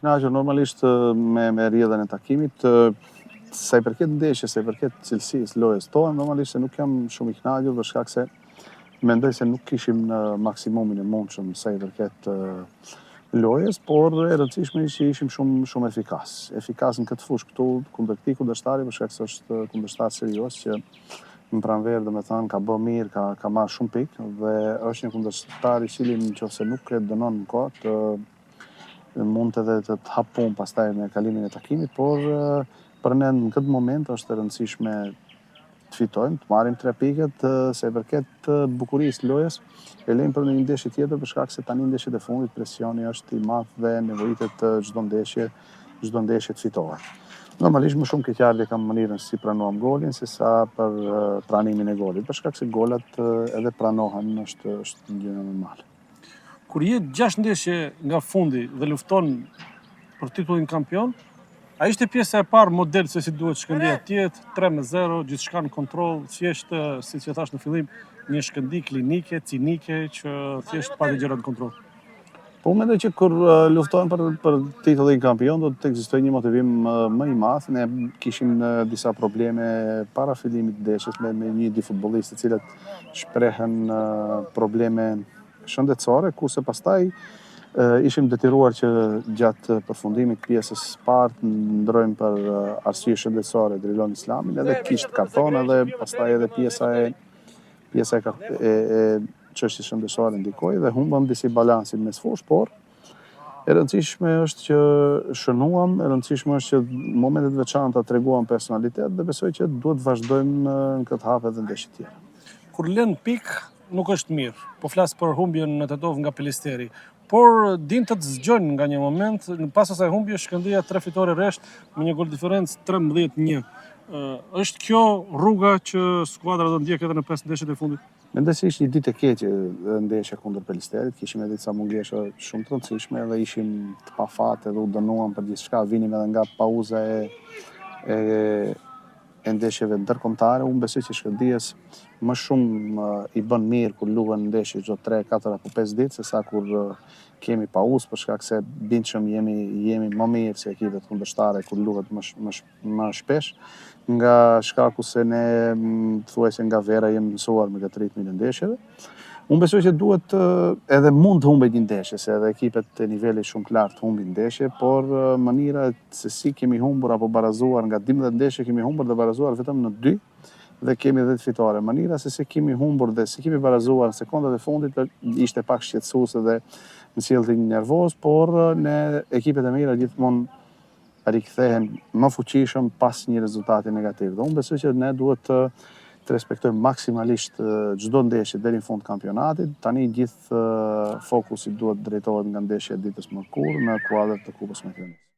kënaqur normalisht me rrjedhën e takimit. Sa i përket ndeshjes, sa i përket cilësisë lojës tonë, normalisht se nuk jam shumë i kënaqur për shkak se mendoj se nuk kishim në maksimumin e mundshëm sa i përket lojës, por e rëndësishme që ishim shumë efikas. Efikas në këtë fushë këtu kundër këtij kundërshtari për shkak se është kundërshtar serioz që në pranverë domethënë ka bë mirë, ka marrë shumë pikë dhe është një kundërshtar i cili nëse nuk e dënon në kohë mund edhe të hap punë pastaj me kalimin e takimit, por për ne në këtë moment është e rëndësishme të fitojmë, të marrim 3 pikët, se i përket bukurisë lojës, e lejmë për një ndeshje tjetër për shkak se tani ndeshjet e fundit presioni është i madh dhe nevojitet çdo ndeshje të fitohet. Normalisht më shumë keqardhje kam mënyrën si pranuam golin sesa për pranimin e golit, për shkak se golat edhe pranohen është një gjë normale. Kur je 6 ndeshje nga fundi dhe lufton për titullin kampion, a ishte pjesa e parë model se si duhet Shkëndija të jetë, 3-0, gjithçka në kontroll, thjesht siç e thash në fillim, një Shkëndij klinike, cinike që thjesht pa gjëra në kontroll. Po mendoj që kur luftojmë për titullin kampion do të ekzistojë një motivim më i madh. Ne kishim disa probleme para fillimit të ndeshjes me një di futbollistë të cilët shprehen probleme shëndetësore, kurse pastaj ishim detyruar që gjatë përfundimit pjesës parë të ndrojmë për arsye shëndetësore Drilon Islamin, edhe kishte karton, edhe pastaj edhe pjesa e çështjes shëndetësore ndikoi dhe humbëm disi balansin mes fushë, por e rëndësishme është që shënuam, e rëndësishme është që momentet veçanta treguam personalitet dhe besoj që duhet vazhdojmë në këtë hap edhe ndeshje tjera. Kur lën pik nuk është mirë, po flas për humbjen në Tetov nga Pelisteri, por din të zgjojnë nga një moment, pas asaj humbje Shkëndija 3 fitore rresht me një gol diferencë 13-1. Është kjo rruga që skuadra do ndjek edhe në 5 ndeshjet e fundit? Mendoj se ishte një ditë e keqe ndeshja kundër Pelisterit, kishim edhe disa mungesha shumë të rëndësishme dhe ishim të pafat edhe u dënuam për gjithçka, vinim edhe nga pauza e ndeshjeve ndërkombëtare. Unë besoj që Shkëndijës më shumë i bën mirë kur luhen ndeshje çdo 3, 4 apo 5 ditë sesa kur kemi pauzë, për shkak se bindshëm jemi më mirë se ekipet kundërshtare kur luhet më shpesh, nga shkaku se ne thuajse nga vera jemi mësuar me këtë ritmin e ndeshjeve. Unë besoj që duhet edhe mund të humbet një ndeshje, se edhe ekipet të nivelit shumë të lartë humbin ndeshje, por mënyra se si kemi humbur apo barazuar nga 12 ndeshje kemi humbur dhe barazuar vetëm në 2 dhe kemi 10 fitore. Mënyra se si kemi humbur dhe si kemi barazuar në sekondat e fundit ishte pak shqetësuese dhe më sjellti nervoz, por ne ekipet e mira gjithmonë rikthehen më fuqishëm pas një rezultati negativ. Dhe unë besoj që ne duhet të respektojmë maksimalisht çdo ndeshje deri në fund kampionatit. Tani gjithë fokusi duhet drejtohet nga ndeshja e ditës mërkurë në kuadër të Kupës Maqedonisë.